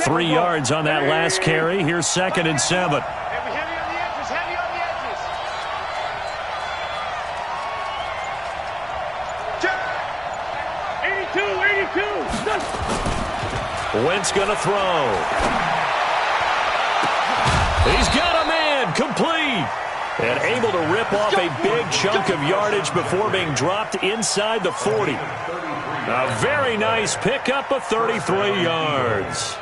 3 yards on that last carry. Here's 2nd and 7. Heavy on the edges, heavy on the edges. Check. 82. Wentz going to throw. He's got a man, complete. And able to rip off a big chunk of yardage before being dropped inside the 40. A very nice pickup of 33 yards.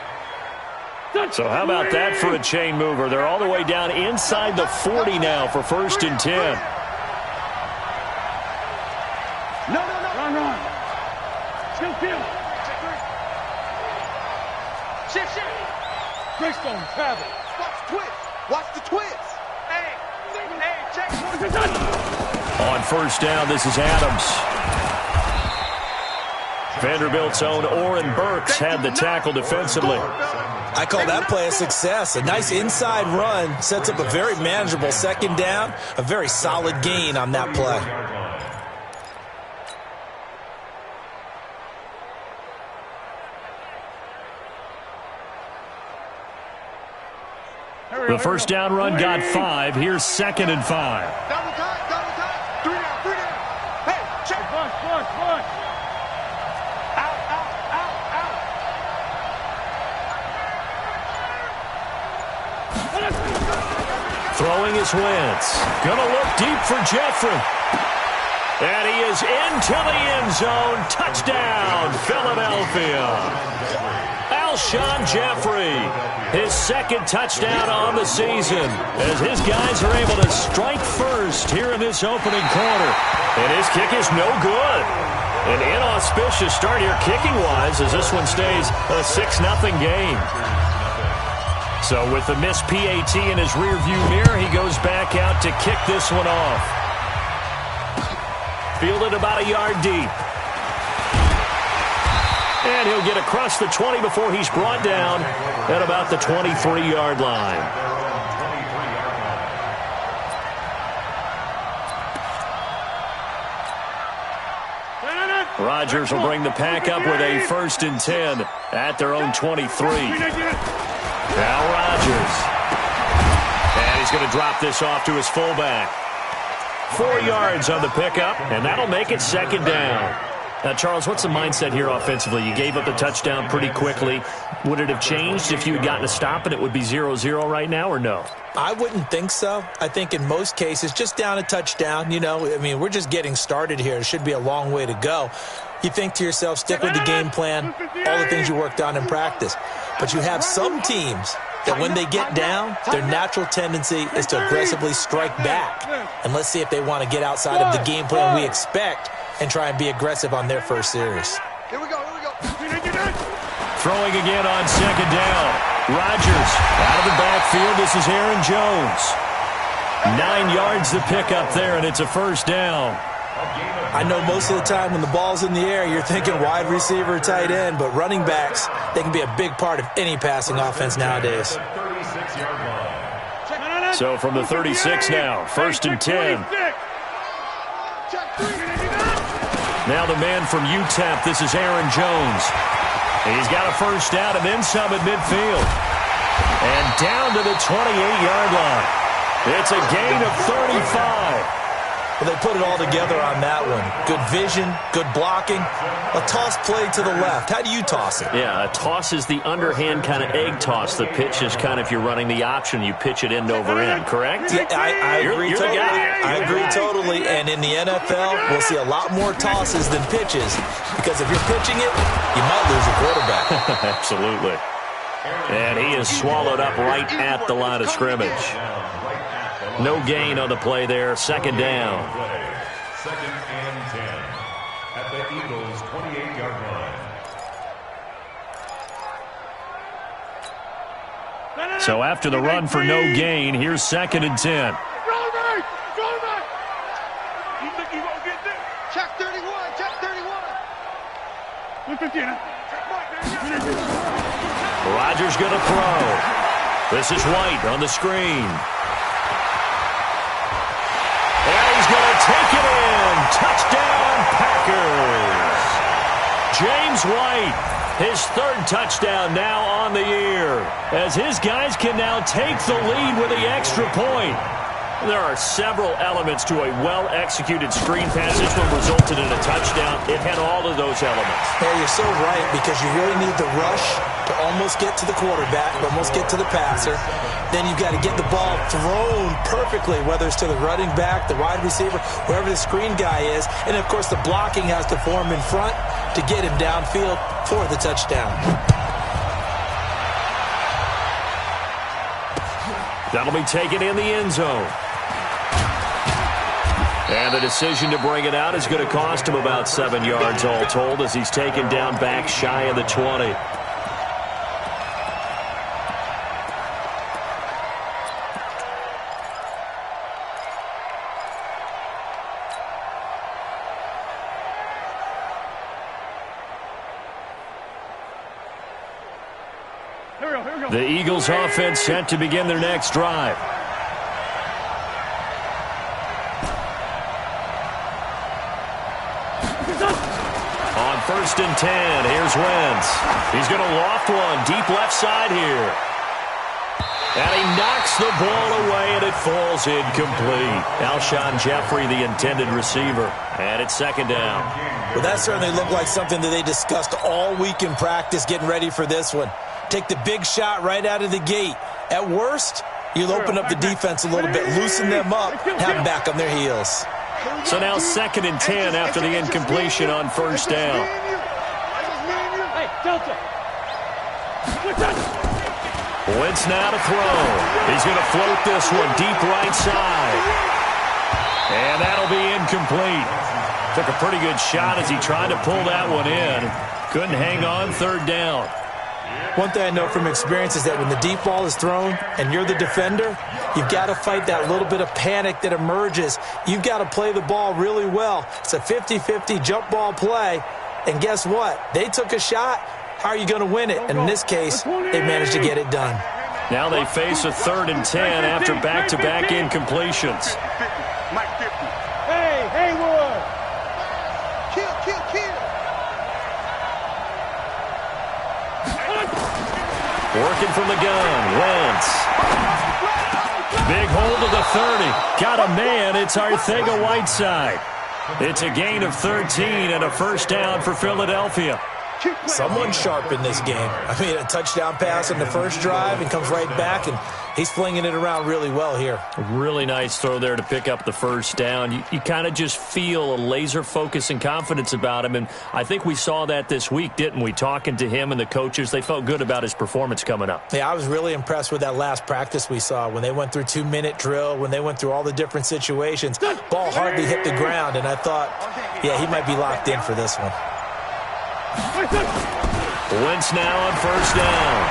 So how about that for a chain mover? They're all the way down inside the 40 now for 1st and 10. No. Run. Still field. Shift. Greystone, travel. Watch the twist. Hey, check. On 1st down, this is Adams. Vanderbilt's own Oren Burks had the tackle defensively. I call that play a success. A nice inside run sets up a very manageable 2nd down. A very solid gain on that play. The 1st down run got 5. Here's 2nd and 5. Double time. 3 down. Hey, check. Push. Out. Throwing is Wentz. Gonna look deep for Jeffrey. And he is into the end zone. Touchdown, Philadelphia. Alshon Jeffrey, his 2nd touchdown on the season, as his guys are able to strike first here in this opening quarter. And his kick is no good. An inauspicious start here kicking-wise, as this one stays a 6-0 game. So with the missed PAT in his rearview mirror, he goes back out to kick this one off. Fielded about a yard deep. And he'll get across the 20 before he's brought down at about the 23-yard line. Rodgers will bring the pack up with a 1st and 10 at their own 23. Now Rodgers. And he's going to drop this off to his fullback. 4 yards on the pickup, and that'll make it 2nd down. Now, Charles, what's the mindset here offensively? You gave up the touchdown pretty quickly. Would it have changed if you had gotten a stop and it would be 0-0 right now, or no? I wouldn't think so. I think in most cases, just down a touchdown, we're just getting started here. It should be a long way to go. You think to yourself, stick with the game plan, all the things you worked on in practice. But you have some teams that when they get down, their natural tendency is to aggressively strike back. And let's see if they want to get outside of the game plan we expect and try and be aggressive on their first series. Here we go. Throwing again on 2nd down. Rodgers out of the backfield. This is Aaron Jones. 9 yards to pick up there, and it's a 1st down. I know most of the time when the ball's in the air, you're thinking wide receiver, tight end, but running backs, they can be a big part of any passing offense nowadays. So from the 36 now, 1st and 10. Now the man from UTEP, this is Aaron Jones. He's got a 1st down and then some at midfield. And down to the 28-yard line. It's a gain of 35. Well, they put it all together on that one. Good vision, good blocking. A toss play to the left. How do you toss it? Yeah, a toss is the underhand kind of egg toss. The pitch is kind of, if you're running the option, you pitch it end over end, correct? Yeah, I agree you're totally. The guy. I agree totally. And in the NFL, we'll see a lot more tosses than pitches. Because if you're pitching it, you might lose your quarterback. Absolutely. And he is swallowed up right at the line of scrimmage. No gain on the play there. 2nd down. 2nd and 10 at the Eagles' 28-yard line. So after the run for no gain, here's 2nd and 10. You think you gonna get this? Check 31. Rodgers going to throw. This is White on the screen. And he's going to take it in. Touchdown, Packers. James White His third touchdown now on the year, as his guys can now take the lead with the extra point. There are several elements to a well-executed screen pass. This one resulted in a touchdown. It had all of those elements. Yeah, you're so right, because you really need the rush to almost get to the quarterback, almost get to the passer. Then you've got to get the ball thrown perfectly, whether it's to the running back, the wide receiver, wherever the screen guy is. And, of course, the blocking has to form in front to get him downfield for the touchdown. That'll be taken in the end zone. And the decision to bring it out is going to cost him about 7 yards all told, as he's taken down back shy of the 20. The Eagles offense set to begin their next drive. On 1st and 10, here's Wentz. He's going to loft one deep left side here. And he knocks the ball away, and it falls incomplete. Alshon Jeffrey, the intended receiver. And it's 2nd down. Well, that certainly looked like something that they discussed all week in practice, getting ready for this one. Take the big shot right out of the gate. At worst, you'll open up the defense a little bit, loosen them up, have them back on their heels. So now 2nd and 10 after the incompletion on 1st down. Hey, Delta. Wentz now to throw. He's going to float this one deep right side. And that'll be incomplete. Took a pretty good shot as he tried to pull that one in. Couldn't hang on 3rd down. One thing I know from experience is that when the deep ball is thrown and you're the defender, you've got to fight that little bit of panic that emerges. You've got to play the ball really well. It's a 50-50 jump ball play. And guess what? They took a shot. How are you going to win it? And in this case, they managed to get it done. Now they face a 3rd and 10 after back-to-back incompletions. Hey, Haywood. Kill. Working from the gun, Wentz. Big hold of the 30. Got a man, it's Arcega-Whiteside. It's a gain of 13 and a 1st down for Philadelphia. Someone sharp in this game. I mean, a touchdown pass on the first drive and comes right back, and he's flinging it around really well here. A really nice throw there to pick up the 1st down. You kind of just feel a laser focus and confidence about him, and I think we saw that this week, didn't we? Talking to him and the coaches, they felt good about his performance coming up. Yeah, I was really impressed with that last practice we saw when they went through 2-minute drill, when they went through all the different situations. Ball hardly hit the ground, and I thought, yeah, he might be locked in for this one. Wentz now on 1st down.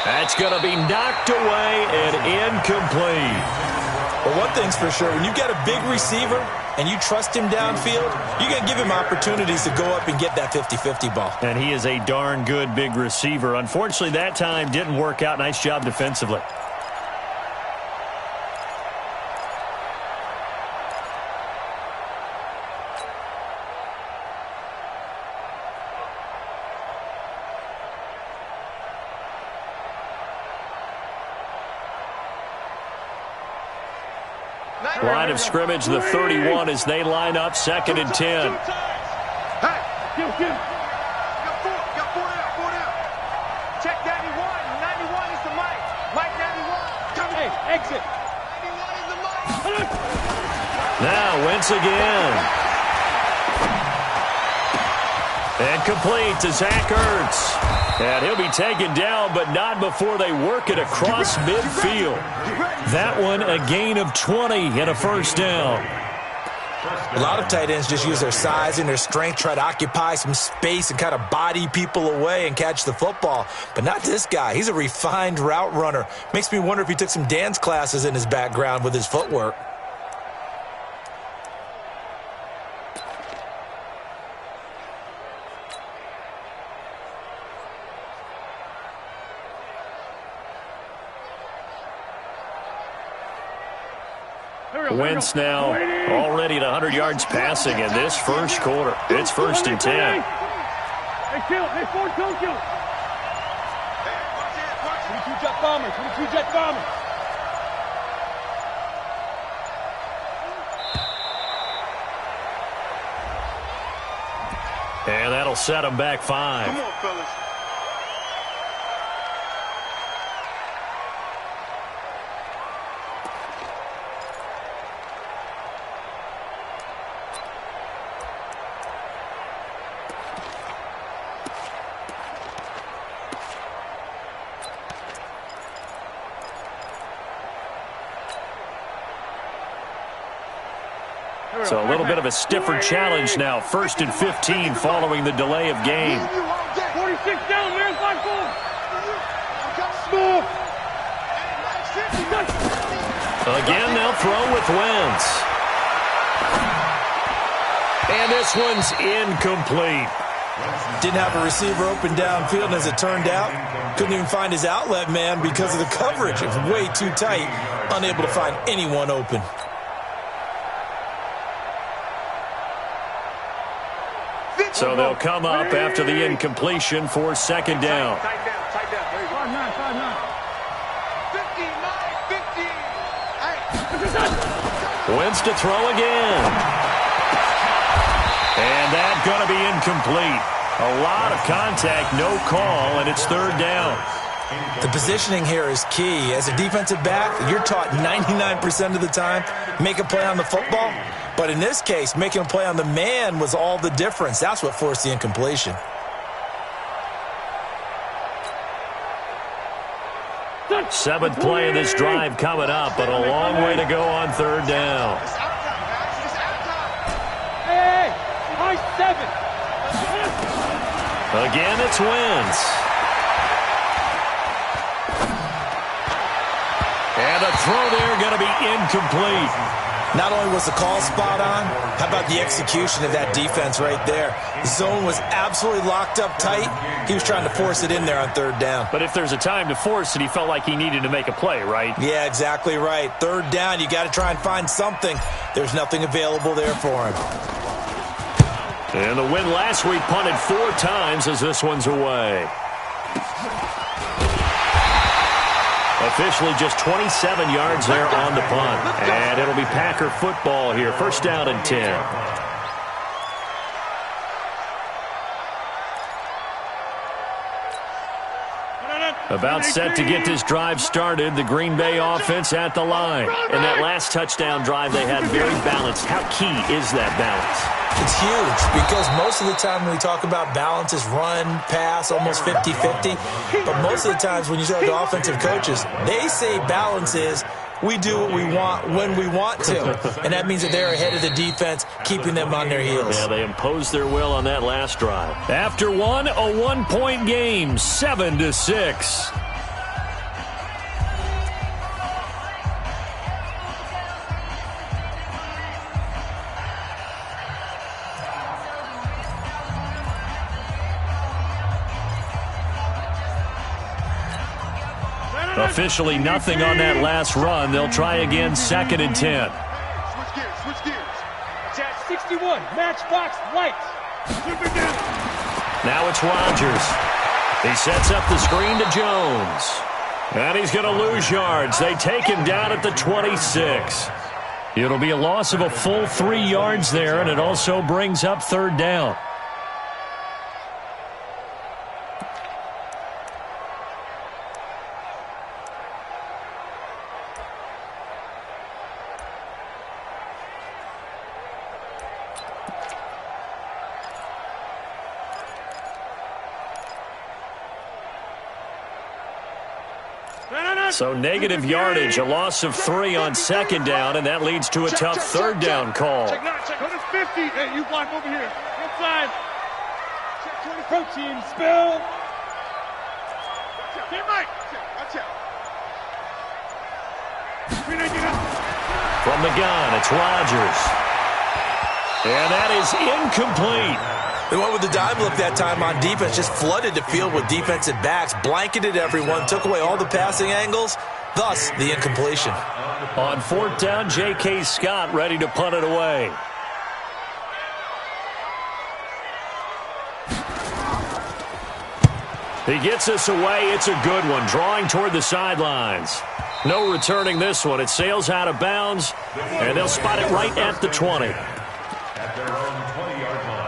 That's going to be knocked away and incomplete. Well, one thing's for sure, when you got a big receiver and you trust him downfield, you're going to give him opportunities to go up and get that 50-50 ball. And he is a darn good big receiver. Unfortunately, that time didn't work out. Nice job defensively. Line of scrimmage, the 31, as they line up 2nd and 10. Hey! Got four down. Check 91. 91 is the Mike. Mike 91. Hey, exit. 91 is the Mike. Now Wentz again. And complete to Zach Ertz. And he'll be taken down, but not before they work it across midfield. That one, a gain of 20 and a 1st down. A lot of tight ends just use their size and their strength, try to occupy some space and kind of body people away and catch the football. But not this guy. He's a refined route runner. Makes me wonder if he took some dance classes in his background with his footwork. Wentz now already at 100 yards passing in this 1st quarter. It's 1st and 10. Hey, kill. Hey, forward, kill. Hey, watch it. 22 jet bombers. 22 jet bombers. And that'll set him back 5. Come on, fellas. So a little bit of a stiffer challenge now. 1st and 15 following the delay of game. 46 down, man. 5-4. Smooth. Again, they'll throw with Wentz. And this one's incomplete. Didn't have a receiver open downfield, and as it turned out, couldn't even find his outlet man because of the coverage. It was way too tight, unable to find anyone open. So they'll come up after the incompletion for 2nd down. Tight down. 5-9. 59, 50. Wentz to throw again. And that's going to be incomplete. A lot of contact, no call, and it's 3rd down. The positioning here is key. As a defensive back, you're taught 99% of the time, make a play on the football. But in this case, making a play on the man was all the difference. That's what forced the incompletion. Seventh play of this drive coming up, but a long way to go on 3rd down. Hey, high 7. Again, it's Wentz. And a throw there going to be incomplete. Not only was the call spot on, how about the execution of that defense right there? The zone was absolutely locked up tight. He was trying to force it in there on 3rd down. But if there's a time to force it, he felt like he needed to make a play, right? Yeah, exactly right. 3rd down, you got to try and find something. There's nothing available there for him. And the win last week punted 4 times as this one's away. Officially just 27 yards there on the punt. And it'll be Packer football here. 1st down and 10. About set to get this drive started. The Green Bay offense at the line. And that last touchdown drive they had very balanced. How key is that balance? It's huge because most of the time when we talk about balance is run, pass, almost 50-50. But most of the times when you talk to offensive coaches, they say balance is we do what we want when we want to. And that means that they're ahead of the defense, keeping them on their heels. Yeah, they imposed their will on that last drive. After one, a 1-point game, 7-6. Officially nothing on that last run. They'll try again 2nd and 10. Switch gears. Chat 61, matchbox lights. Now it's Rodgers. He sets up the screen to Jones. And he's going to lose yards. They take him down at the 26. It'll be a loss of a full 3 yards there, and it also brings up 3rd down. So negative yardage, a loss of 3 on 2nd down, and that leads to a tough 3rd down call. Check 50. Hey, you block over here. Inside. Check 20. Protein spill. Get right. Watch out. From the gun, it's Rodgers. And that is incomplete. They went with the dime look that time on defense, just flooded the field with defensive backs, blanketed everyone, took away all the passing angles, thus the incompletion. On 4th down, J.K. Scott ready to punt it away. He gets us away. It's a good one, drawing toward the sidelines. No returning this one. It sails out of bounds, and they'll spot it right at the 20. At their own 20-yard line.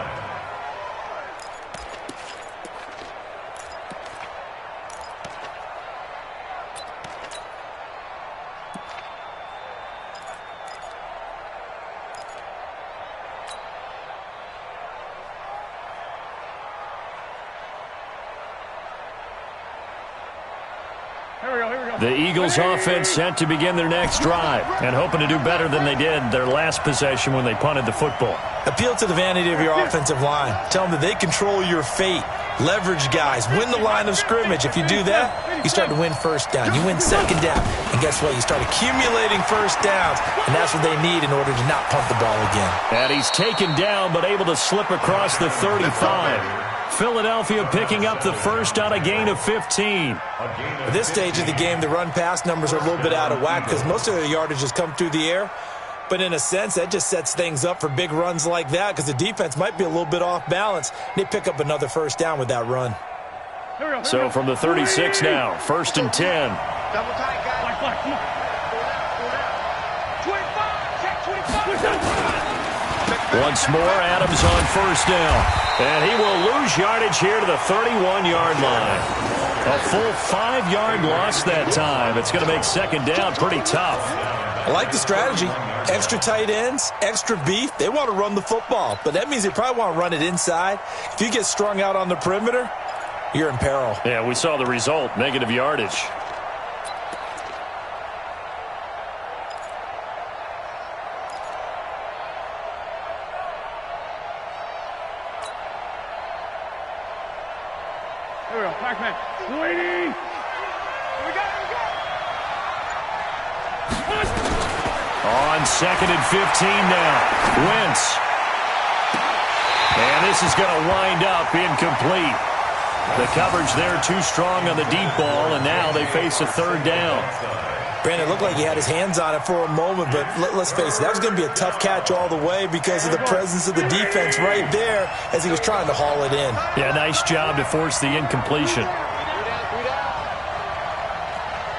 The Eagles offense set to begin their next drive and hoping to do better than they did their last possession when they punted the football. Appeal to the vanity of your offensive line. Tell them that they control your fate. Leverage guys. Win the line of scrimmage. If you do that, you start to win first down. You win second down. And guess what? You start accumulating first downs. And that's what they need in order to not punt the ball again. And he's taken down but able to slip across the 35. Philadelphia picking up the first on a gain of 15. At this stage of the game, the run-pass numbers are a little bit out of whack because most of their yardage has come through the air. But in a sense, that just sets things up for big runs like that because the defense might be a little bit off balance. They pick up another first down with that run. So from the 36 now, 1st and 10. Double tight, guys. Come on. 25. Once more, Adams on first down. And he will lose yardage here to the 31-yard line. A full 5-yard loss that time. It's going to make second down pretty tough. I like the strategy. Extra tight ends, extra beef. They want to run the football, but that means they probably want to run it inside. If you get strung out on the perimeter, you're in peril. Yeah, we saw the result, negative yardage. Here we go, back man. Waiting. We got it, On 2nd and 15 now. Wentz. And this is going to wind up incomplete. The coverage there too strong on the deep ball, and now they face a third down. Brandon, it looked like he had his hands on it for a moment, but let's face it, that was going to be a tough catch all the way because of the presence of the defense right there as he was trying to haul it in. Yeah, nice job to force the incompletion.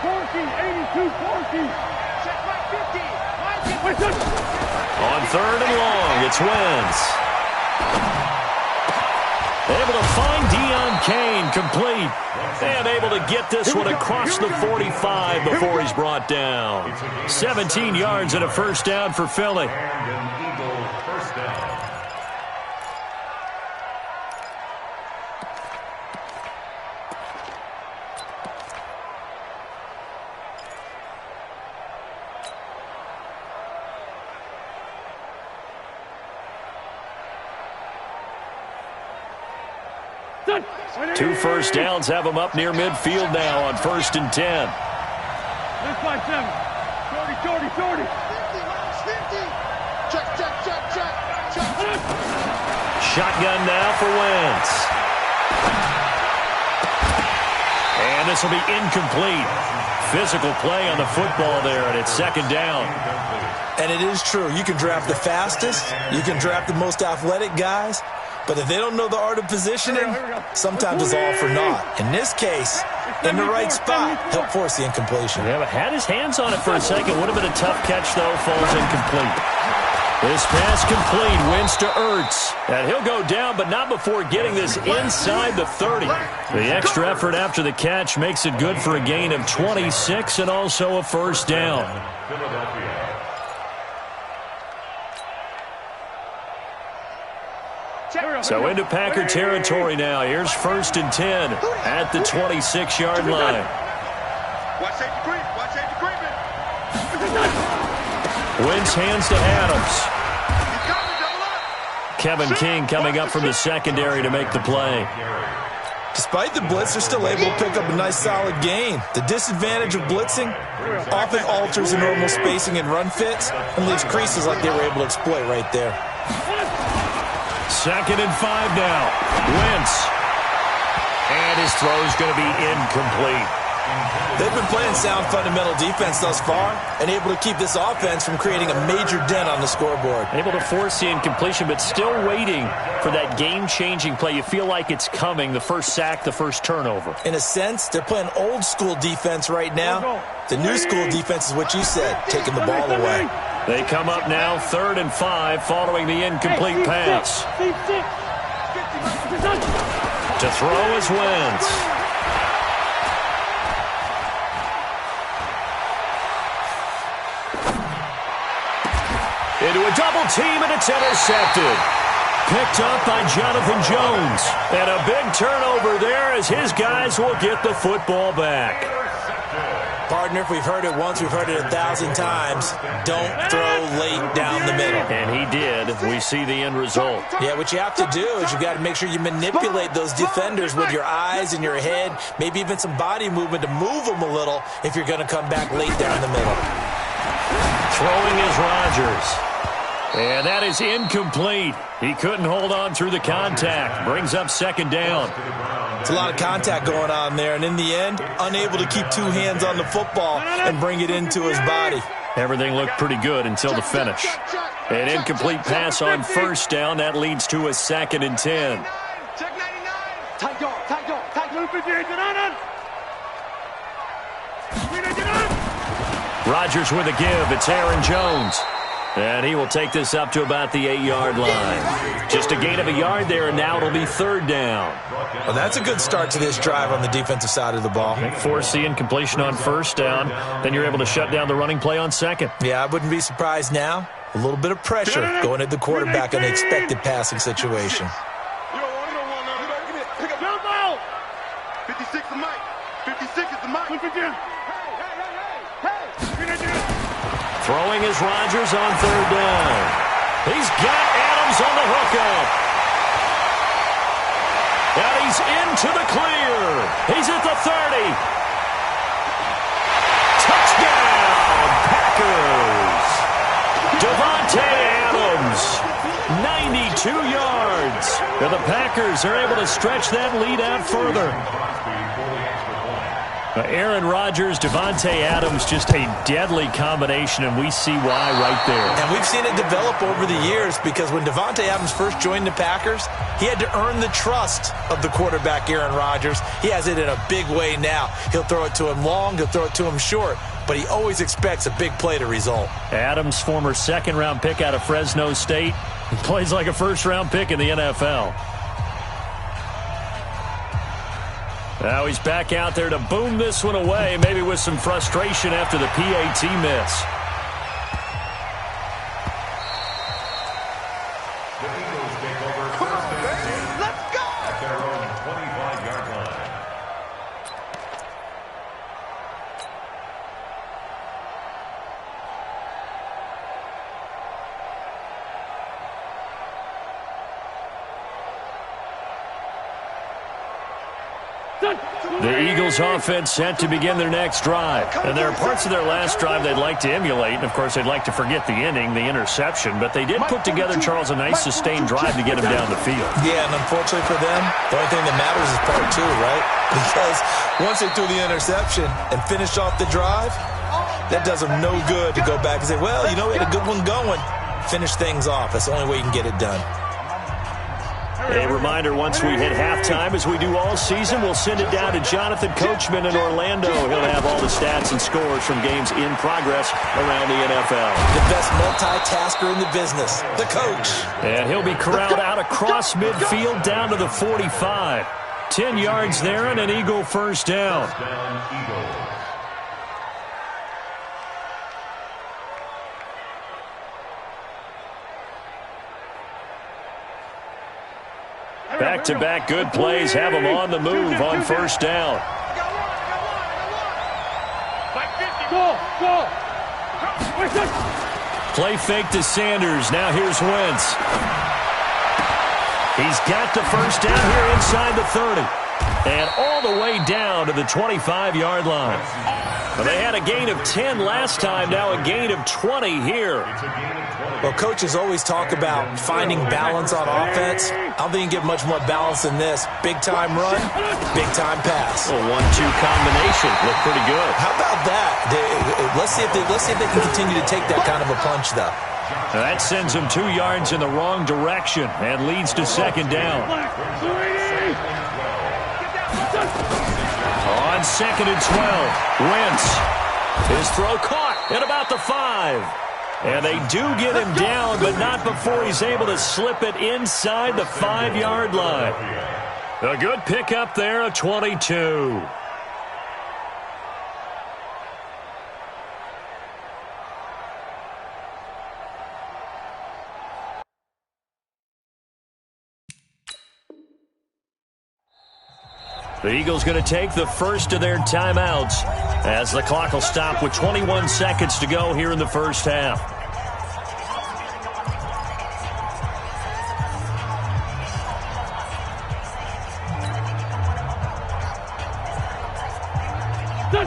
82-40. Check my 50. On 3rd and long, it's Wentz. Able to find Deion Kane, complete. And able to get this one across the 45 before he's brought down. 17 yards and a first down for Philly. And an Eagle first down. Two first downs have him up near midfield now on 1st and 10. Let's fight 7. 40. 50. Check. Shotgun now for Wentz. And this will be incomplete. Physical play on the football there, and it's 2nd down. And it is true. You can draft the fastest. You can draft the most athletic guys. But if they don't know the art of positioning, sometimes it's all for naught. In this case, in the right spot, help force the incompletion. Yeah, but had his hands on it for a second. Would have been a tough catch, though. Falls incomplete. This pass complete. Wins to Ertz. And he'll go down, but not before getting this inside the 30. The extra effort after the catch makes it good for a gain of 26 and also a first down. Philadelphia. So into Packer territory now. Here's 1st and 10 at the 26-yard line. Watch safety creep. Watch safety creeping. Wentz hands to Adams. Kevin King coming up from the secondary to make the play. Despite the blitz, they're still able to pick up a nice solid gain. The disadvantage of blitzing often alters the normal spacing and run fits and leaves creases like they were able to exploit right there. 2nd and 5 now. Wentz. And his throw is going to be incomplete. They've been playing sound fundamental defense thus far and able to keep this offense from creating a major dent on the scoreboard. Able to force the incompletion, but still waiting for that game-changing play. You feel like it's coming, the first sack, the first turnover. In a sense, they're playing old-school defense right now. The new-school defense is what you said, taking the ball away. They come up now 3rd and 5 following the incomplete pass. To throw is Wentz. Into a double team, and it's intercepted. Picked up by Jonathan Jones. And a big turnover there as his guys will get the football back. Partner, if we've heard it once, we've heard it 1,000 times. Don't throw late down the middle. And he did. We see the end result. Yeah, what you have to do is you've got to make sure you manipulate those defenders with your eyes and your head, maybe even some body movement to move them a little if you're going to come back late down the middle. Throwing is Rodgers. And that is incomplete. He couldn't hold on through the contact. Brings up 2nd down. It's a lot of contact going on there, and in the end, unable to keep 2 hands on the football and bring it into his body. Everything looked pretty good until the finish. An incomplete pass on 1st down. That leads to a 2nd and 10. Rodgers with a give. It's Aaron Jones. And he will take this up to about the 8-yard line. Just a gain of a yard there, and now it'll be 3rd down. Well, that's a good start to this drive on the defensive side of the ball. Force the incompletion on 1st down. Then you're able to shut down the running play on 2nd. Yeah, I wouldn't be surprised now. A little bit of pressure going at the quarterback in an expected passing situation. 56 is Mike. 56 is the Mike. Throwing is Rodgers on 3rd down. He's got Adams on the hookup. And he's into the clear. He's at the 30. Touchdown, Packers. Davante Adams, 92 yards. And the Packers are able to stretch that lead out further. Aaron Rodgers, Davante Adams, just a deadly combination, and we see why right there. And we've seen it develop over the years because when Davante Adams first joined the Packers, he had to earn the trust of the quarterback, Aaron Rodgers. He has it in a big way now. He'll throw it to him long, he'll throw it to him short, but he always expects a big play to result. Adams, former 2nd-round pick out of Fresno State, plays like a 1st-round pick in the NFL. Now he's back out there to boom this one away, maybe with some frustration after the PAT miss. The Eagles take over 1st and 10. Let's go! At their own 25-yard line. The Eagles offense set to begin their next drive. And there are parts of their last drive they'd like to emulate. And, of course, they'd like to forget the inning, the interception. But they did put together, Charles, a nice sustained drive to get him down the field. Yeah, and unfortunately for them, the only thing that matters is part 2, right? Because once they threw the interception and finished off the drive, that does them no good to go back and say, well, you know, we had a good one going. Finish things off. That's the only way you can get it done. A reminder, once we hit halftime, as we do all season, we'll send it down to Jonathan Coachman in Orlando. He'll have all the stats and scores from games in progress around the NFL. The best multitasker in the business, the coach. And he'll be corralled out across midfield down to the 45. 10 yards there and an Eagle 1st down. Back-to-back good plays have them on the move on 1st down. Play fake to Sanders. Now here's Wentz. He's got the 1st down here inside the 30. And all the way down to the 25-yard line. Well, they had a gain of 10 last time, now a gain of 20 here. Well, coaches always talk about finding balance on offense. I don't think you can get much more balance than this. Big-time run, big-time pass. A 1-2 combination. Looked pretty good. How about that? Let's see if they can continue to take that kind of a punch, though. That sends them 2 yards in the wrong direction and leads to second down. On second and 12, Wentz. His throw caught at about the 5. And they do get him down, but not before he's able to slip it inside the 5-yard line. A good pickup there, a 22. The Eagles going to take the first of their timeouts as the clock will stop with 21 seconds to go here in the first half.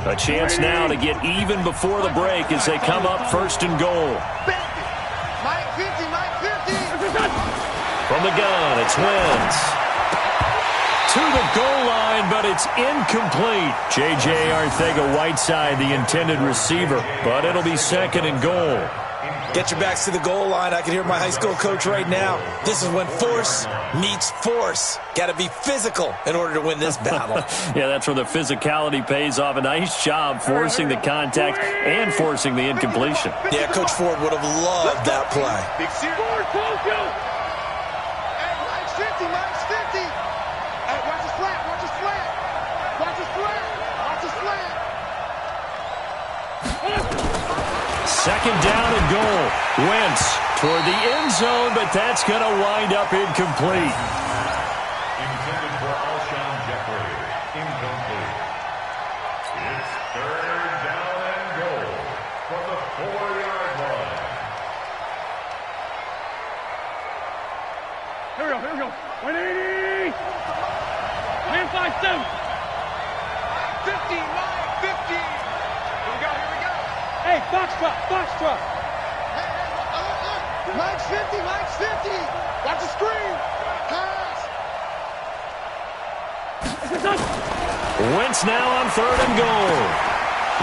A chance now to get even before the break as they come up first and goal. Mike 50, Mike 50. From the gun, it's Wentz. To the goal line, but it's incomplete. J.J. Arcega-Whiteside, the intended receiver, but it'll be second and goal. Get your backs to the goal line. I can hear my high school coach right now. This is when force meets force. Got to be physical in order to win this battle. Yeah, that's where the physicality pays off. A nice job forcing the contact and forcing the incompletion. Yeah, Coach Ford would have loved that play. Big Hey, Mike's 50, Mike's 50. Hey, watch his flat, watch his flat. Watch his flat, watch his flat. Second down and goal. Wentz toward the end zone, but that's going to wind up incomplete. Intended for Alshon Jeffrey. Incomplete. It's third down and goal from the 4-yard line. Here we go. 180. Man 5-2. 50, Mike 50. Here we go. Hey, box drop. Hey, look. Mike's 50, Mike's 50. Watch the screen. Pass. Wentz now on third and goal.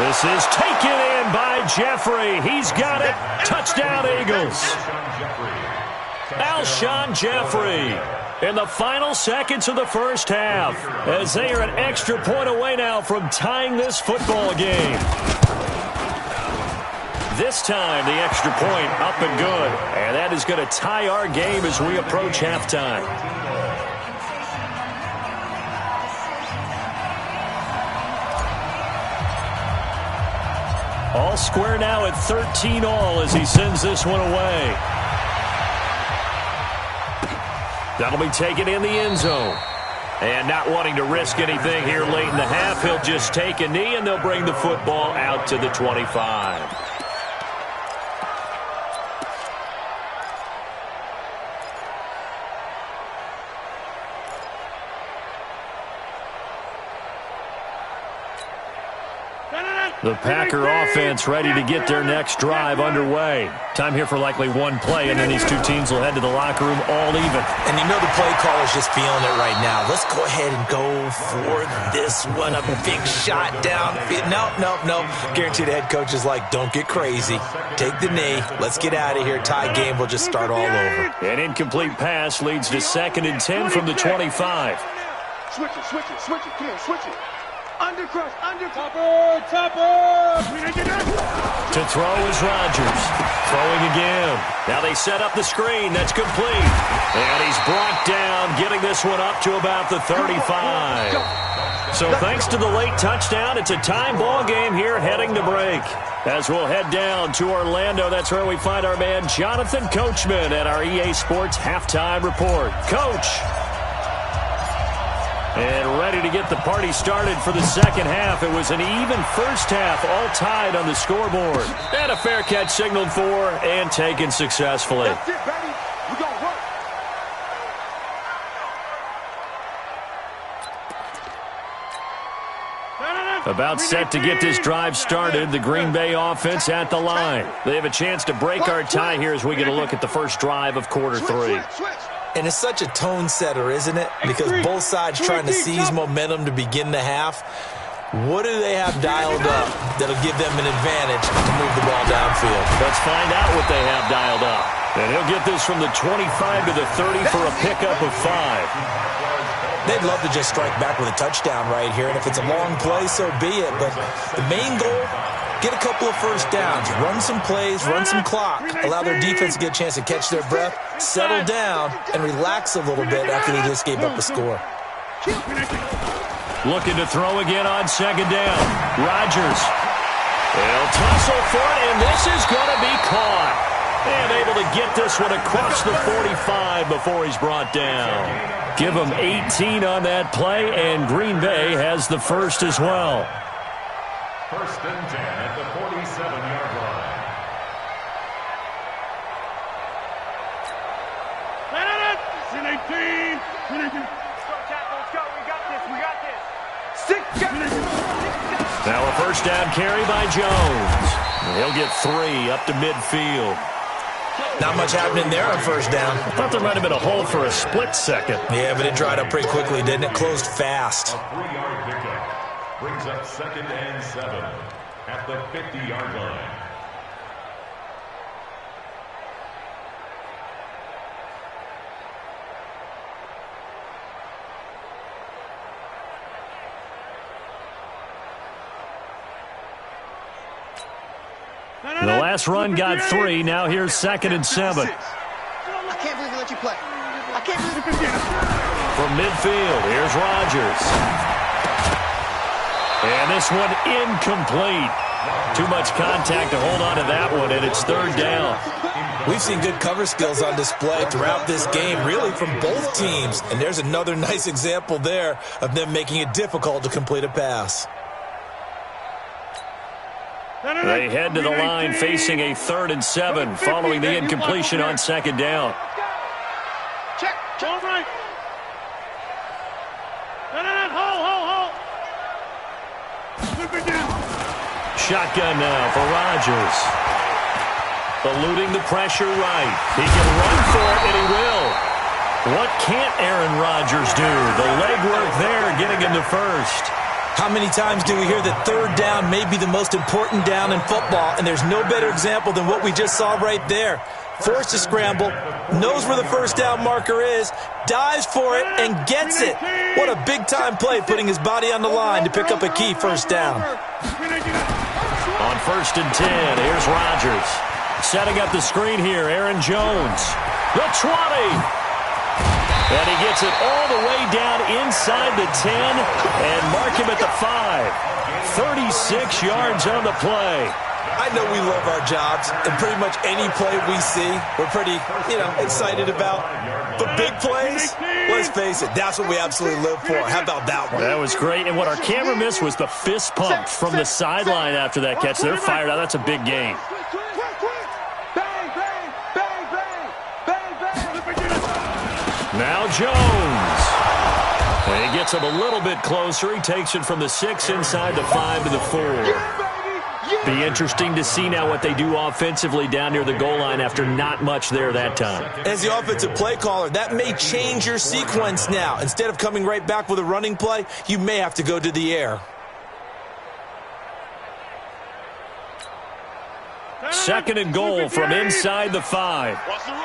This is taken in by Jeffrey. He's got it. Touchdown, Eagles. Alshon Jeffrey in the final seconds of the first half as they are an extra point away now from tying this football game. This time, the extra point up and good. And that is going to tie our game as we approach halftime. All square now at 13 all as he sends this one away. That'll be taken in the end zone. And not wanting to risk anything here late in the half, he'll just take a knee and they'll bring the football out to the 25. The Packer offense ready to get their next drive underway. Time here for likely one play, and then these two teams will head to the locker room all even. And you know the play call is just feeling it right now. Let's go ahead and go for this one. A big shot down. No. Guaranteed the head coach is like, don't get crazy. Take the knee. Let's get out of here. Tie game. We'll just start all over. An incomplete pass leads to second and 10 from the 25. Switch it. Come on, switch it. Undercrush. To throw is Rodgers. Throwing again. Now they set up the screen. That's complete. And he's brought down, getting this one up to about the 35. So thanks to the late touchdown, it's a time ball game here heading to break. As we'll head down to Orlando, that's where we find our man Jonathan Coachman at our EA Sports Halftime Report. Coach. And ready to get the party started for the second half. It was an even first half, all tied on the scoreboard. And a fair catch signaled for and taken successfully. That's it, baby. We gonna work. About set to get this drive started, the Green Bay offense at the line. They have a chance to break our tie here as we get a look at the first drive of quarter 3. And it's such a tone setter, isn't it? Because both sides trying to seize momentum to begin the half. What do they have dialed up that'll give them an advantage to move the ball downfield? Let's find out what they have dialed up. And he'll get this from the 25 to the 30 for a pickup of 5. They'd love to just strike back with a touchdown right here, and if it's a long play, so be it. But the main goal, get a couple of first downs, run some plays, run some clock, allow their defense to get a chance to catch their breath, settle down, and relax a little bit after they just gave up a score. Looking to throw again on second down. Rodgers. They'll tussle for it, and this is going to be caught. And able to get this one across the 45 before he's brought down. Give him 18 on that play, and Green Bay has the first as well. First and 10 at the 47-yard line. Let's go. We got this. Now a first down carry by Jones. He'll get 3 up to midfield. Not much happening there on first down. I thought there might have been a hole for a split second. Yeah, but it dried up pretty quickly, didn't it? Closed fast. A 3-yard pickup brings up 2nd and 7 at the 50-yard line. The last run got 3. Now here's 2nd and 7. I can't believe they let you play. I can't believe it. From midfield, here's Rodgers. And this one incomplete. Too much contact to hold on to that one, and it's 3rd down. We've seen good cover skills on display throughout this game, really from both teams. And there's another nice example there of them making it difficult to complete a pass. They head to the line facing a 3rd and 7 following the incompletion on 2nd down. Check. All right. Hold. Shotgun now for Rodgers. Eluding the pressure right. He can run for it, and he will. What can't Aaron Rodgers do? The legwork there getting him to first. How many times do we hear that 3rd down may be the most important down in football, and there's no better example than what we just saw right there. Forced to scramble, knows where the first down marker is, dives for it, and gets it. What a big-time play, putting his body on the line to pick up a key first down. On 1st and 10, here's Rodgers. Setting up the screen here, Aaron Jones. The 20. And he gets it all the way down inside the 10 and mark him at the 5. 36 yards on the play. I know we love our jobs, and pretty much any play we see, we're pretty, excited about. But big plays, let's face it, that's what we absolutely live for. How about that one? That was great, and what our camera missed was the fist pump from the sideline after that catch. They're fired out. That's a big game. Now Jones. And he gets him a little bit closer. He takes it from the 6 inside the 5 to the 4. Be interesting to see now what they do offensively down near the goal line after not much there that time. As the offensive play caller, that may change your sequence now. Instead of coming right back with a running play, you may have to go to the air. 2nd and goal from inside the 5. Watch the run.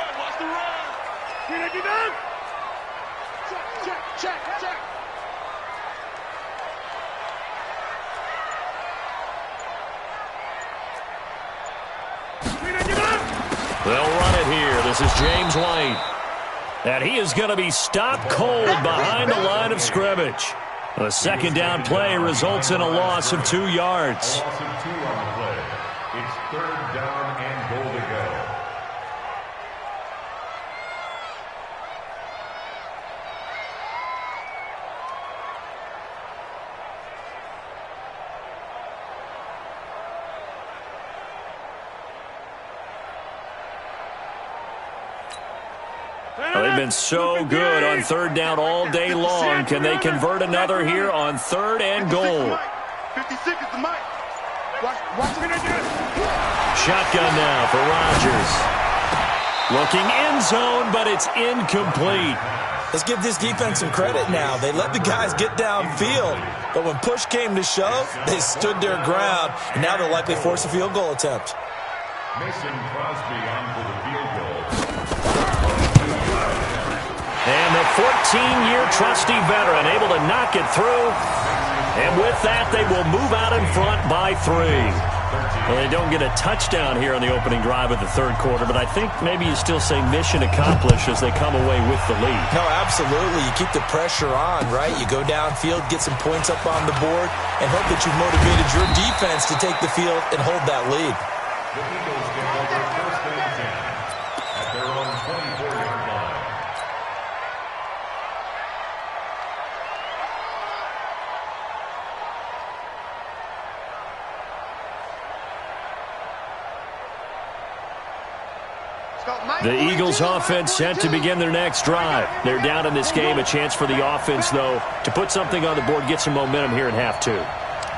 Check. They'll run it here. This is James White. And he is going to be stopped cold behind the line of scrimmage. A 2nd down play results in a loss of 2 yards. Loss of 2 on the play. It's 3rd down and goal to go. They've been so good on 3rd down all day long. Can they convert another here on 3rd and goal? 56 is the mic. Watch it. Shotgun now for Rodgers. Looking end zone, but it's incomplete. Let's give this defense some credit now. They let the guys get downfield, but when push came to shove, they stood their ground, and now they'll likely force a field goal attempt. Mason Crosby on for the field goal. And the 14-year trusty veteran able to knock it through. And with that, they will move out in front by 3. Well, they don't get a touchdown here on the opening drive of the third quarter, but I think maybe you still say mission accomplished as they come away with the lead. No, absolutely. You keep the pressure on, right? You go downfield, get some points up on the board, and hope that you've motivated your defense to take the field and hold that lead. The Eagles get over first and 10 at their own 24-yard line. The Eagles offense set to begin their next drive. They're down in this game. A chance for the offense, though, to put something on the board, get some momentum here in half 2.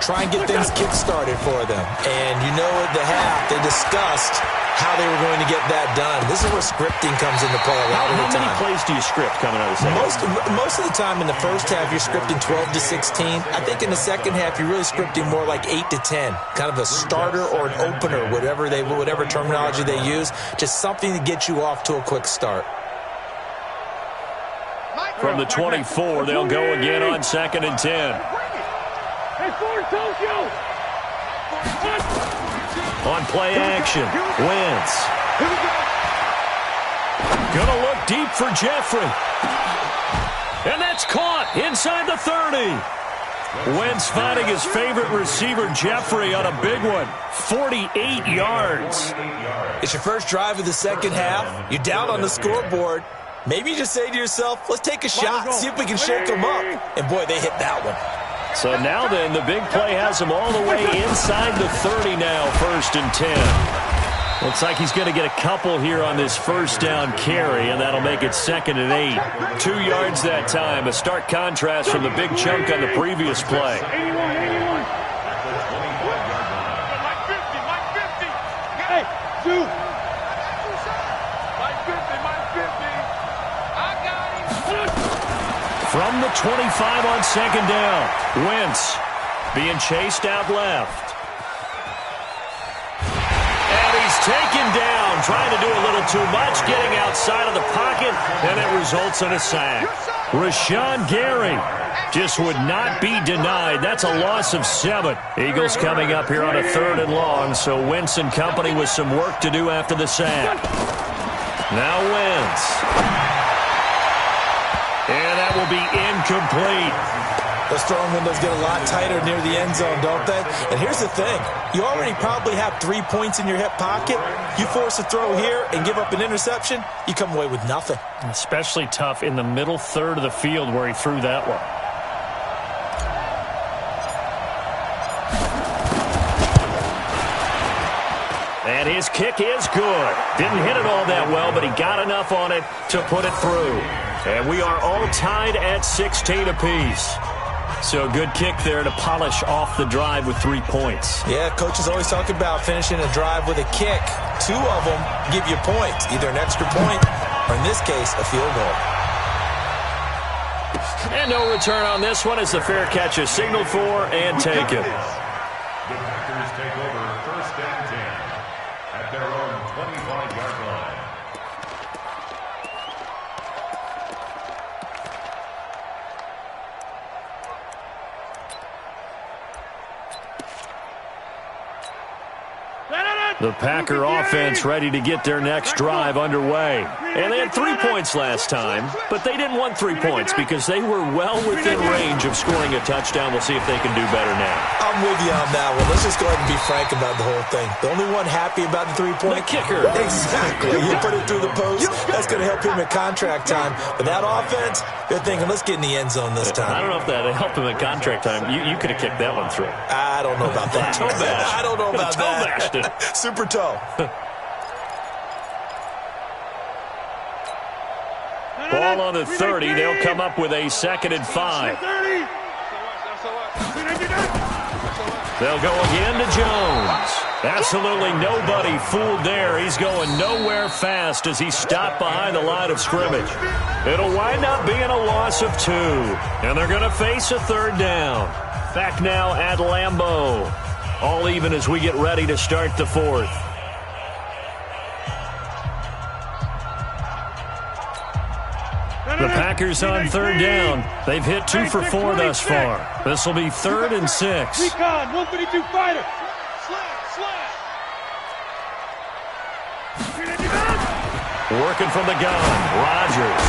Try and get things kick-started for them. And you know at the half, they discussed how they were going to get that done. This is where scripting comes into play a lot of the time. How many plays do you script coming out of the second? Most of the time in the first half, you're scripting 12 to 16. I think in the second half, you're really scripting more like 8 to 10. Kind of a starter or an opener, whatever terminology they use. Just something to get you off to a quick start. From the 24, they'll go again on 2nd and 10. On play action, Wentz. Gonna look deep for Jeffrey. And that's caught inside the 30. Wentz finding his favorite receiver, Jeffrey, on a big one. 48 yards. It's your first drive of the second half. You're down on the scoreboard. Maybe you just say to yourself, let's take a shot, see if we can shake them up. And, boy, they hit that one. So now then, the big play has him all the way inside the 30 now, 1st and 10. Looks like he's going to get a couple here on this first down carry, and that'll make it 2nd and 8. 2 yards that time, a stark contrast from the big chunk on the previous play. 81. Mike 50. Hey, shoot. Mike 50. I got him. From the 25 on 2nd down, Wentz being chased out left. And he's taken down, trying to do a little too much, getting outside of the pocket, and it results in a sack. Rashawn Gary just would not be denied. That's a loss of 7. Eagles coming up here on a 3rd and long, so Wentz and company with some work to do after the sack. Now Wentz. And that will be incomplete. Those throwing windows get a lot tighter near the end zone, don't they? And here's the thing. You already probably have 3 points in your hip pocket. You force a throw here and give up an interception, you come away with nothing. Especially tough in the middle third of the field where he threw that one. And his kick is good. Didn't hit it all that well, but he got enough on it to put it through. And we are all tied at 16 apiece. So a good kick there to polish off the drive with 3 points. Yeah, coaches always talk about finishing a drive with a kick. 2 of them give you points, either an extra point or, in this case, a field goal. And no return on this one as the fair catch is signaled for and taken. The Packers take over 1st and 10 at their own 25-yard line. The Packer offense ready to get their next drive underway. And they had 3 points last time, but they didn't want 3 points because they were well within range of scoring a touchdown. We'll see if they can do better now. I'm with you on that one. Let's just go ahead and be frank about the whole thing. The only one happy about the 3-point? The kicker. Exactly. You put it through the post, that's going to help him at contract time. But that offense, they're thinking, let's get in the end zone this time. I don't know if that helped him at contract time. You could have kicked that one through. I don't know about that. Toe bash. I don't know about toe that. bashed it. Super toe. Ball on the 30. They'll come up with a 2nd and 5. They'll go again to Jones. Absolutely nobody fooled there. He's going nowhere fast as he stopped behind the line of scrimmage. It'll wind up being a loss of 2, and they're going to face a third down. Back now at Lambeau. All even as we get ready to start the fourth. The Packers on third down. They've hit 2 for 4 thus far. This will be 3rd and 6. Recon, 152 fighter. Working from the gun, Rodgers.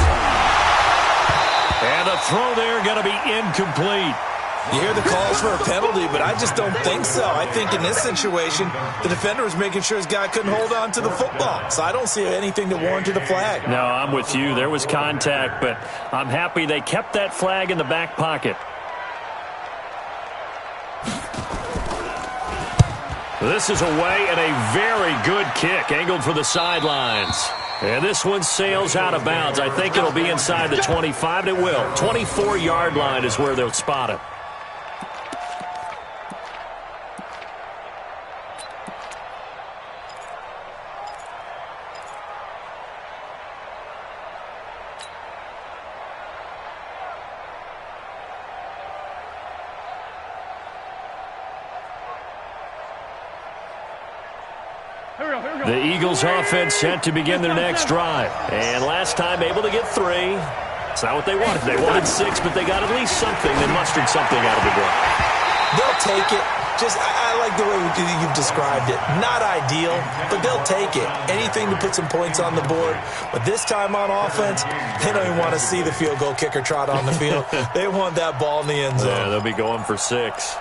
And the throw there going to be incomplete. You hear the calls for a penalty, but I just don't think so. I think in this situation, the defender was making sure his guy couldn't hold on to the football. So I don't see anything that warranted a flag. No, I'm with you. There was contact, but I'm happy they kept that flag in the back pocket. This is away and a very good kick, angled for the sidelines. And this one sails out of bounds. I think it'll be inside the 25. It will. 24-yard line is where they'll spot it. The Eagles offense set to begin their next drive. And last time able to get 3. It's not what they wanted. They wanted 6, but they got at least something. They mustered something out of the drive. They'll take it. I like the way you've described it. Not ideal, but they'll take it. Anything to put some points on the board. But this time on offense, they don't even want to see the field goal kicker trot on the field. They want that ball in the end zone. Yeah, they'll be going for 6.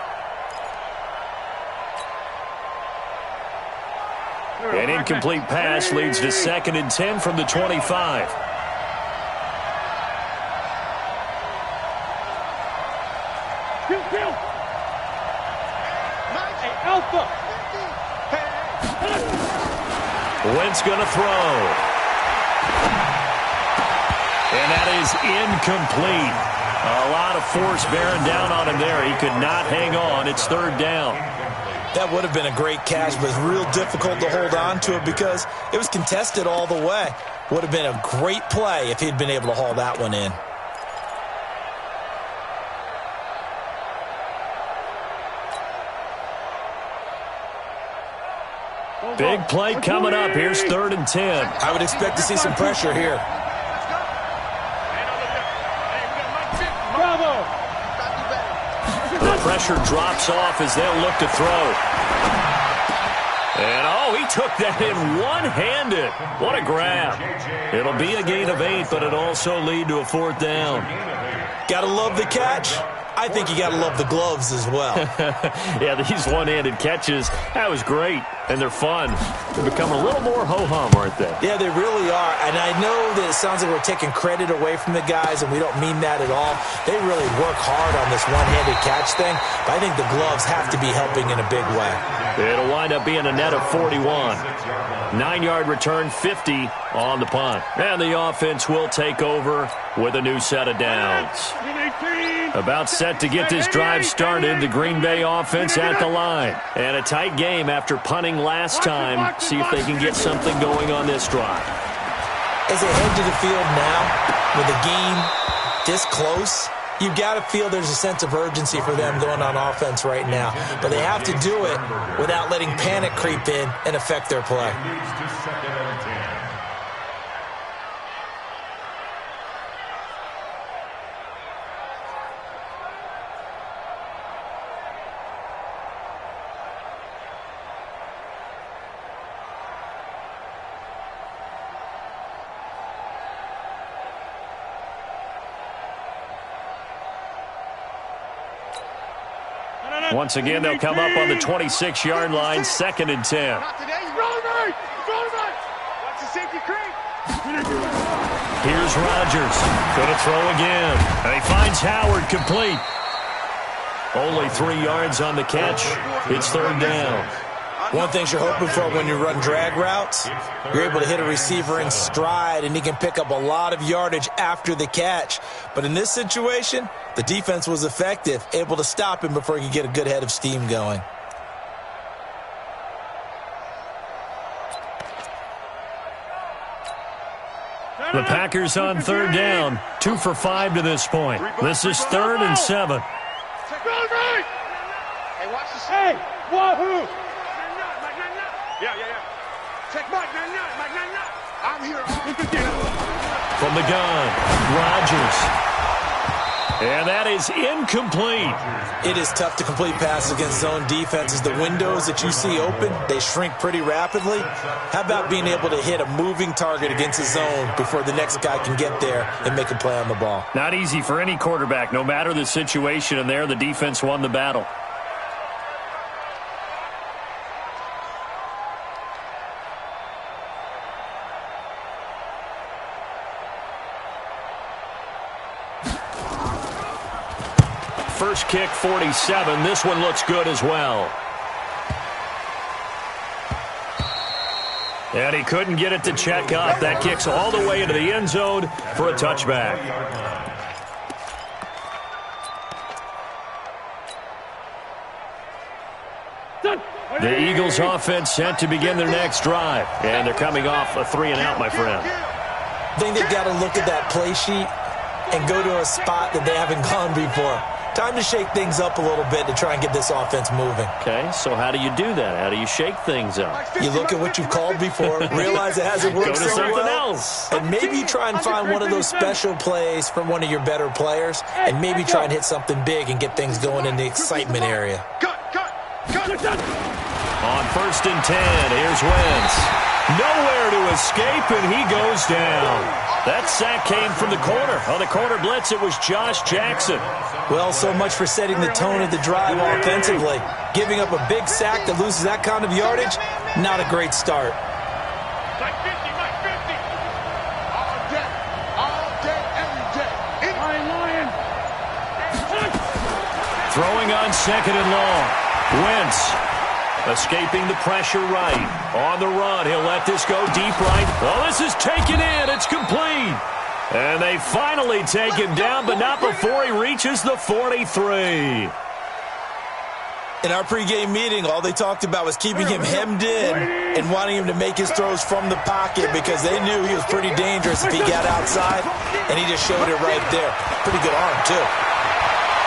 An incomplete pass leads to 2nd and 10 from the 25. Alpha. Wentz going to throw. And that is incomplete. A lot of force bearing down on him there. He could not hang on. It's 3rd down. That would have been a great catch, but it's real difficult to hold on to it because it was contested all the way. Would have been a great play if he'd been able to haul that one in. Big play coming up. Here's 3rd and 10. I would expect to see some pressure here. Bravo. The pressure drops off as they'll look to throw. And, he took that in one-handed. What a grab. It'll be a gain of 8, but it'll also lead to a 4th down. Gotta love the catch. I think you gotta love the gloves as well. Yeah, these one-handed catches, that was great. And they're fun. They're becoming a little more ho-hum, aren't they? Yeah, they really are. And I know that it sounds like we're taking credit away from the guys, and we don't mean that at all. They really work hard on this one-handed catch thing, but I think the gloves have to be helping in a big way. It'll wind up being a net of 41. 9-yard return, 50 on the punt. And the offense will take over with a new set of downs. About set to get this drive started, the Green Bay offense at the line. And a tight game after punting last time. See if they can get something going on this drive. As they head to the field now, with the game this close, you've got to feel there's a sense of urgency for them going on offense right now. But they have to do it without letting panic creep in and affect their play. Once again, they'll come up on the 26-yard line, 2nd and 10. Here's Rodgers. Going to throw again. And he finds Howard complete. Only 3 yards on the catch. It's 3rd down. One thing you're hoping for when you run drag routes, you're able to hit a receiver in stride, and he can pick up a lot of yardage after the catch. But in this situation, the defense was effective, able to stop him before he could get a good head of steam going. The Packers on third down, 2 for 5 to this point. This is 3rd and 7. Hey, watch this. Hey, wahoo! Yeah. Check Mike, Mike. I'm here. From the gun, Rodgers. And that is incomplete. It is tough to complete passes against zone defenses. The windows that you see open, they shrink pretty rapidly. How about being able to hit a moving target against a zone before the next guy can get there and make a play on the ball? Not easy for any quarterback, no matter the situation, and there the defense won the battle. First kick, 47. This one looks good as well. And he couldn't get it to check up. That kicks all the way into the end zone for a touchback. The Eagles offense set to begin their next drive. And they're coming off a 3-and-out, my friend. I think they've got to look at that play sheet and go to a spot that they haven't gone before. Time to shake things up a little bit to try and get this offense moving. Okay, so how do you do that? How do you shake things up? You look at what you've called before, realize it hasn't worked Go to so something well, else. and maybe try and find one of those special plays from one of your better players, and maybe try and hit something big and get things going in the excitement area. Cut. On 1st and 10, here's Wentz. Nowhere to escape, and he goes down. That sack came from the corner. On the corner blitz, it was Josh Jackson. Well, so much for setting the tone of the drive offensively. Giving up a big sack that loses that kind of yardage, not a great start. Mike 50. All day, every day. Lion. Throwing on 2nd and long. Wentz escaping the pressure right. On the run, he'll let this go deep right. Oh, this is taken in. It's complete. And they finally take him down, but not before he reaches the 43. In our pregame meeting, all they talked about was keeping him hemmed in and wanting him to make his throws from the pocket because they knew he was pretty dangerous if he got outside, and he just showed it right there. Pretty good arm, too.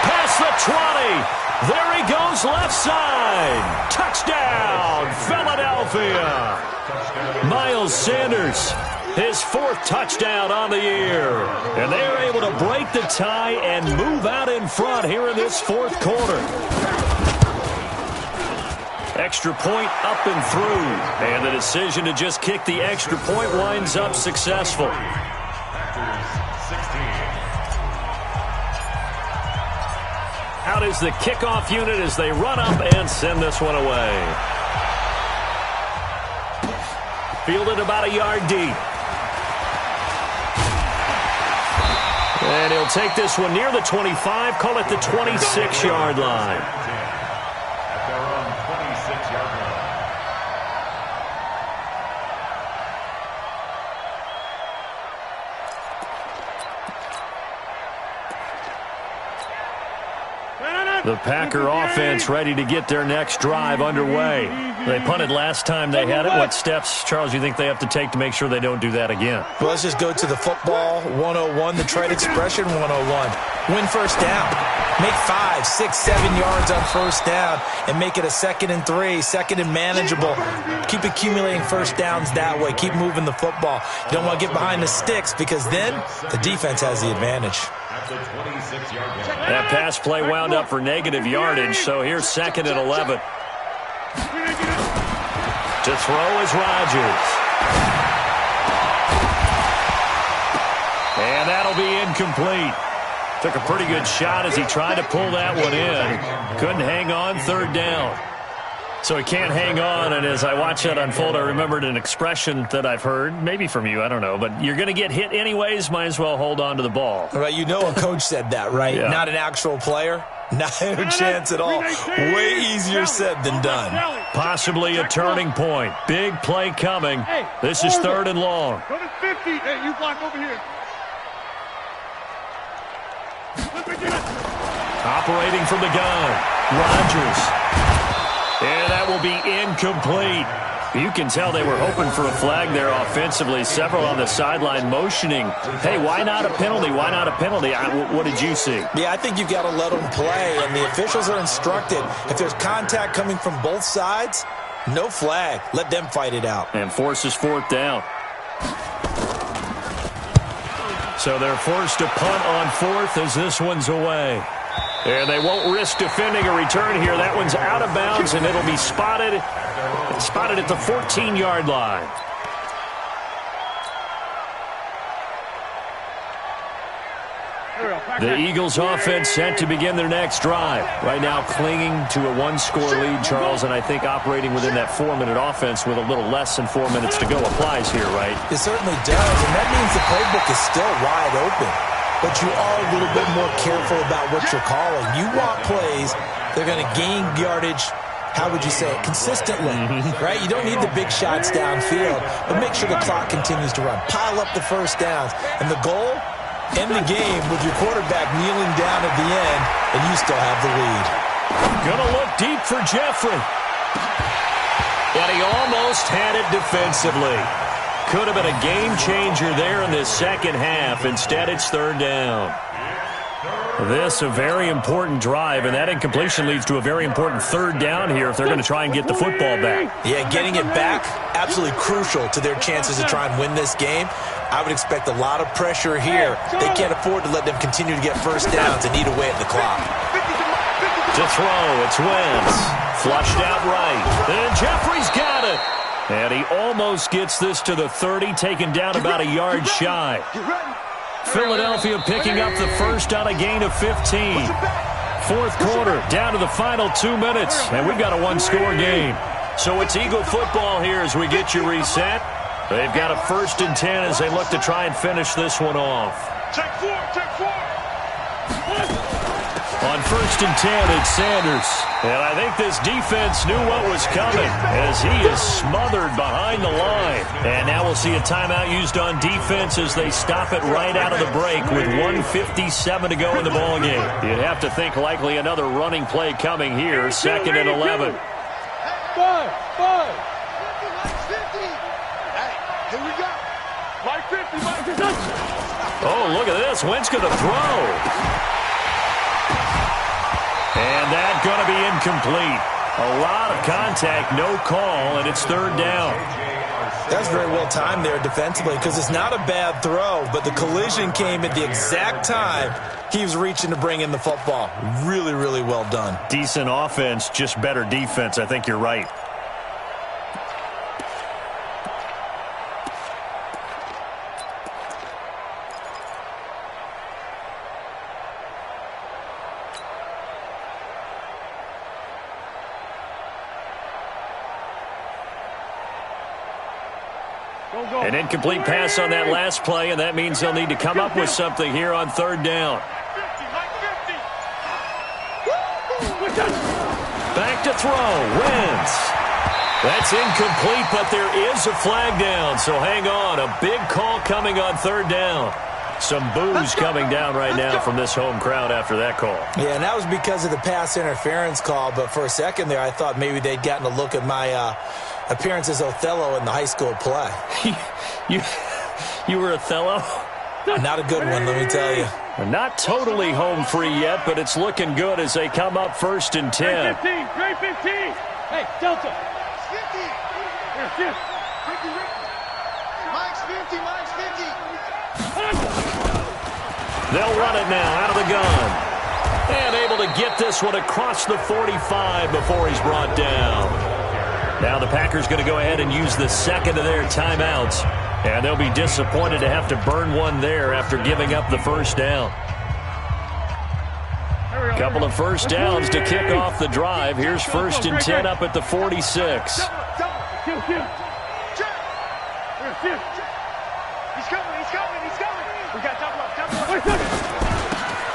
Past the 20. There he goes left side. Touchdown, Philadelphia. Miles Sanders, his 4th touchdown on the year. And they are able to break the tie and move out in front here in this 4th quarter. Extra point up and through. And the decision to just kick the extra point winds up successful. Out is the kickoff unit as they run up and send this one away. Fielded about a yard deep. And he'll take this one near the 25, call it the 26-yard line. At their own 26-yard line. The Packer offense ready to get their next drive underway. They punted last time they had it. What steps, Charles, do you think they have to take to make sure they don't do that again? Well, let's just go to the football 101, the trade expression 101. Win first down. Make 5, 6, 7 yards on first down and make it a 2nd and 3, 2nd and manageable. Keep accumulating first downs that way. Keep moving the football. You don't want to get behind the sticks because then the defense has the advantage. At the 26-yard line. That pass play wound up for negative yardage, so here's 2nd and 11. To throw is Rodgers. And that'll be incomplete. Took a pretty good shot as he tried to pull that one in. Couldn't hang on 3rd down. So he can't hang on, and as I watch that unfold, I remembered an expression that I've heard, maybe from you, I don't know, but you're going to get hit anyways, might as well hold on to the ball. Right, you know a coach said that, right? Yeah. Not an actual player. Not a chance at all. Way easier said than done. Possibly a turning point. Big play coming. This is 3rd and long. Go to 50. Hey, you block over here. Operating from the gun. Rodgers. And that will be incomplete. You can tell they were hoping for a flag there offensively. Several on the sideline motioning, hey, why not a penalty? Why not a penalty? What did you see? Yeah, I think you've got to let them play, and the officials are instructed. If there's contact coming from both sides, no flag. Let them fight it out. And forces fourth down. So they're forced to punt on fourth as this one's away. And they won't risk defending a return here. That one's out of bounds, and it'll be spotted at the 14-yard line. The Eagles offense set to begin their next drive. Right now clinging to a one-score lead, Charles, and I think operating within that 4-minute offense with a little less than 4 minutes to go applies here, right? It certainly does, and that means the playbook is still wide open. But you are a little bit more careful about what you're calling. You want plays, they're going to gain yardage, how would you say it, consistently, right? You don't need the big shots downfield, but make sure the clock continues to run. Pile up the first downs. And the goal, end the game with your quarterback kneeling down at the end, and you still have the lead. Gonna look deep for Jeffrey. And he almost had it defensively. Could have been a game changer there in this second half. Instead, it's third down. This a very important drive, and that incompletion leads to a very important third down here if they're going to try and get the football back. Yeah, getting it back, absolutely crucial to their chances to try and win this game. I would expect a lot of pressure here. They can't afford to let them continue to get first downs and eat away at the clock. To throw, it's Wentz. Flushed out right. And Jeffrey's got it. And he almost gets this to the 30, taken down about a yard shy. Philadelphia picking up the first on a gain of 15. Fourth quarter, down to the final 2 minutes, and we've got a one-score game. So it's Eagle football here as we get you reset. They've got a 1st and 10 as they look to try and finish this one off. Take four. On 1st and 10, it's Sanders. And I think this defense knew what was coming as he is smothered behind the line. And now we'll see a timeout used on defense as they stop it right out of the break with 1:57 to go in the ballgame. You'd have to think likely another running play coming here, 2nd and 11. Five. Hey, here we go. Mike 50. Oh, look at this. Wentz going to throw. And that's going to be incomplete. A lot of contact, no call, and it's third down. That's very well timed there defensively because it's not a bad throw, but the collision came at the exact time he was reaching to bring in the football. Really, really well done. Decent offense, just better defense. I think you're right. An incomplete pass on that last play, and that means they'll need to come up with something here on third down. Back to throw. Wentz. That's incomplete, but there is a flag down, so hang on. A big call coming on third down. Some boos coming down right now from this home crowd after that call. Yeah, and that was because of the pass interference call, but for a second there I thought maybe they'd gotten a look at my appearance as Othello in the high school play. You were Othello? Not a good one, let me tell you. Not totally home free yet, but it's looking good as they come up 1st and 10. 15. Hey, Delta. 50. Here. Mike's 50. They'll run it now out of the gun. And able to get this one across the 45 before he's brought down. Now the Packers going to go ahead and use the second of their timeouts. And they'll be disappointed to have to burn one there after giving up the first down. Couple of first downs to kick off the drive. Here's 1st and 10 up at the 46. He's coming. We got double up.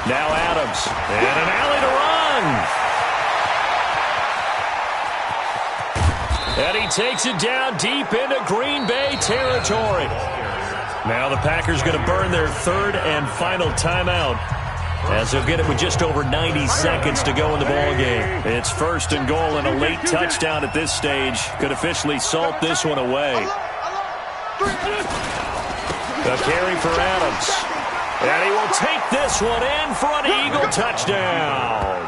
Now Adams. And an alley to run. And he takes it down deep into Green Bay territory. Now the Packers going to burn their 3rd and final timeout. as he'll get it with just over 90 seconds to go in the ballgame. It's 1st and goal, and a late touchdown at this stage could officially salt this one away. A carry for Adams. And he will take this one in for an Eagle touchdown.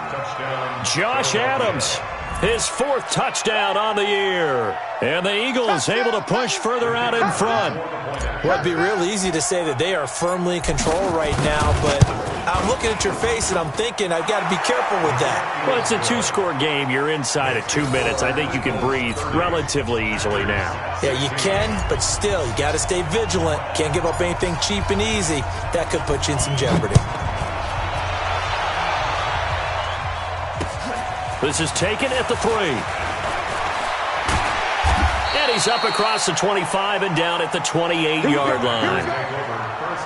Josh Adams, his 4th touchdown on the year. And the Eagles able to push further out in front. Well, it'd be real easy to say that they are firmly in control right now, but I'm looking at your face and I'm thinking I've got to be careful with that. Well, it's a 2-score game. You're inside of 2 minutes. I think you can breathe relatively easily now. Yeah, you can, but still, you got to stay vigilant. Can't give up anything cheap and easy. That could put you in some jeopardy. This is taken at the 3. And he's up across the 25 and down at the 28-yard line.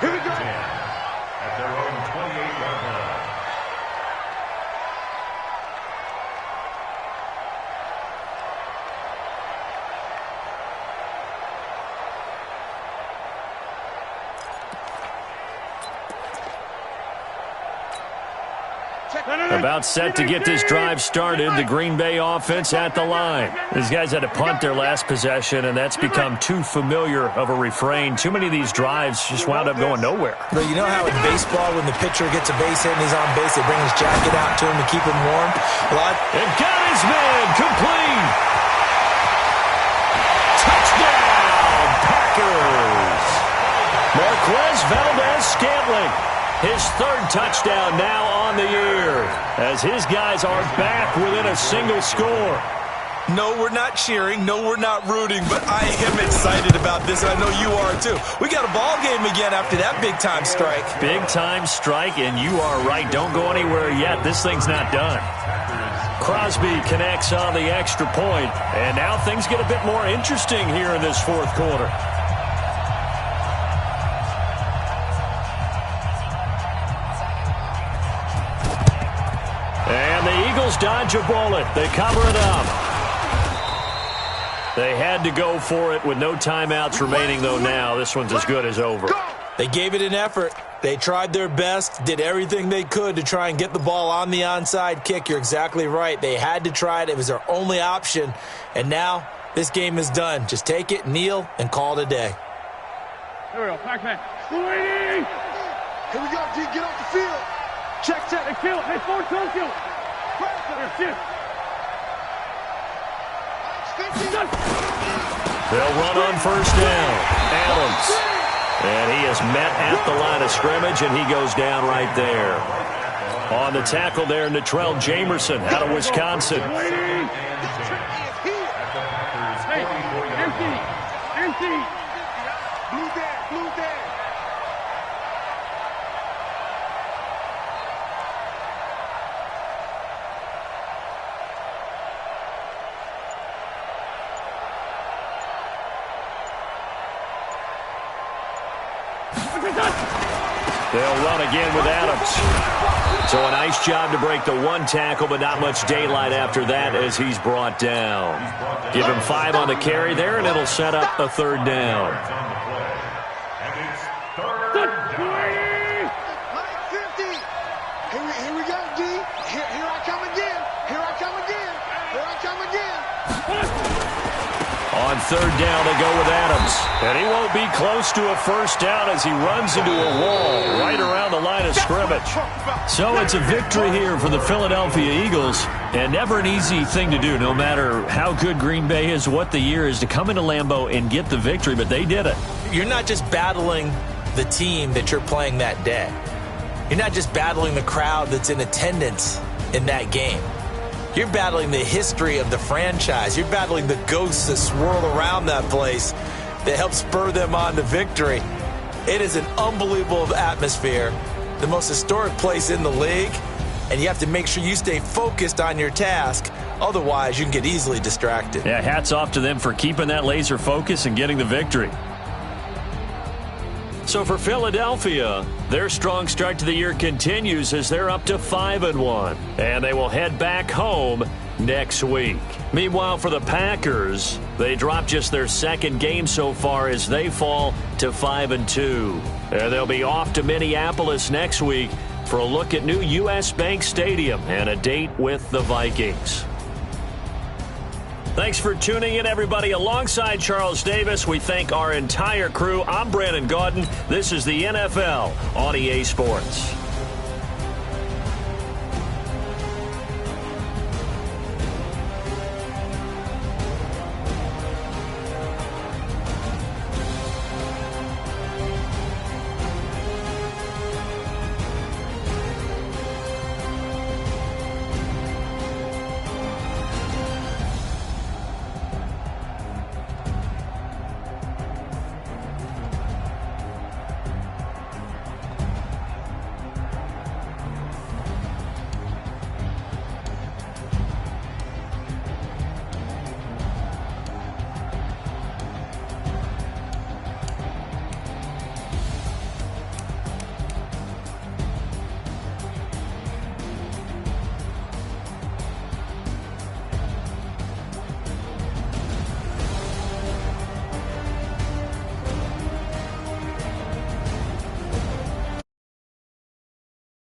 Here we go. At their own 28-yard line. About set to get this drive started, the Green Bay offense at the line. These guys had to punt their last possession, and that's become too familiar of a refrain. Too many of these drives just wound up going nowhere. But you know how in baseball, when the pitcher gets a base hit and he's on base, they bring his jacket out to him to keep him warm? And got his man complete. Touchdown, Packers. Marquez Valdez-Scantling, his 3rd touchdown now on the year, as his guys are back within a single score. No, we're not cheering. No, we're not rooting, but I am excited about this, and I know you are too. We got a ball game again after that big-time strike. Big-time strike, and you are right. Don't go anywhere yet. This thing's not done. Crosby connects on the extra point, and now things get a bit more interesting here in this 4th quarter. And the Eagles dodge a bullet. They cover it up. They had to go for it with no timeouts remaining, though now. This one's as good as over. They gave it an effort. They tried their best, did everything they could to try and get the ball on the onside kick. You're exactly right. They had to try it. It was their only option. And now this game is done. Just take it, kneel, and call it a day. Here we go. Back man. Here we go, G. Get off the field. Check, set, and kill. Hey, forward, don't kill. Here, shoot. They'll run on 1st down. Adams. And he is met at the line of scrimmage, and he goes down right there. On the tackle there, Natrell Jamerson out of Wisconsin. Hey, empty. Blue there. They'll run again with Adams. So a nice job to break the 1 tackle, but not much daylight after that as he's brought down. Give him 5 on the carry there, and it'll set up a 3rd down. And it's 3rd down. 50. Here we go, D. Here I come again. On 3rd down, they go with Adams. And he won't be close to a 1st down as he runs into a wall right around the line of scrimmage. So it's a victory here for the Philadelphia Eagles. And never an easy thing to do, no matter how good Green Bay is, what the year is, to come into Lambeau and get the victory. But they did it. You're not just battling the team that you're playing that day. You're not just battling the crowd that's in attendance in that game. You're battling the history of the franchise. You're battling the ghosts that swirl around that place that help spur them on to victory. It is an unbelievable atmosphere, the most historic place in the league, and you have to make sure you stay focused on your task. Otherwise, you can get easily distracted. Yeah, hats off to them for keeping that laser focus and getting the victory. So for Philadelphia, their strong start to the year continues as they're up to 5-1. And they will head back home next week. Meanwhile, for the Packers, they dropped just their 2nd game so far as they fall to 5-2. And they'll be off to Minneapolis next week for a look at new U.S. Bank Stadium and a date with the Vikings. Thanks for tuning in, everybody. Alongside Charles Davis, we thank our entire crew. I'm Brandon Gaudin. This is the NFL on EA Sports.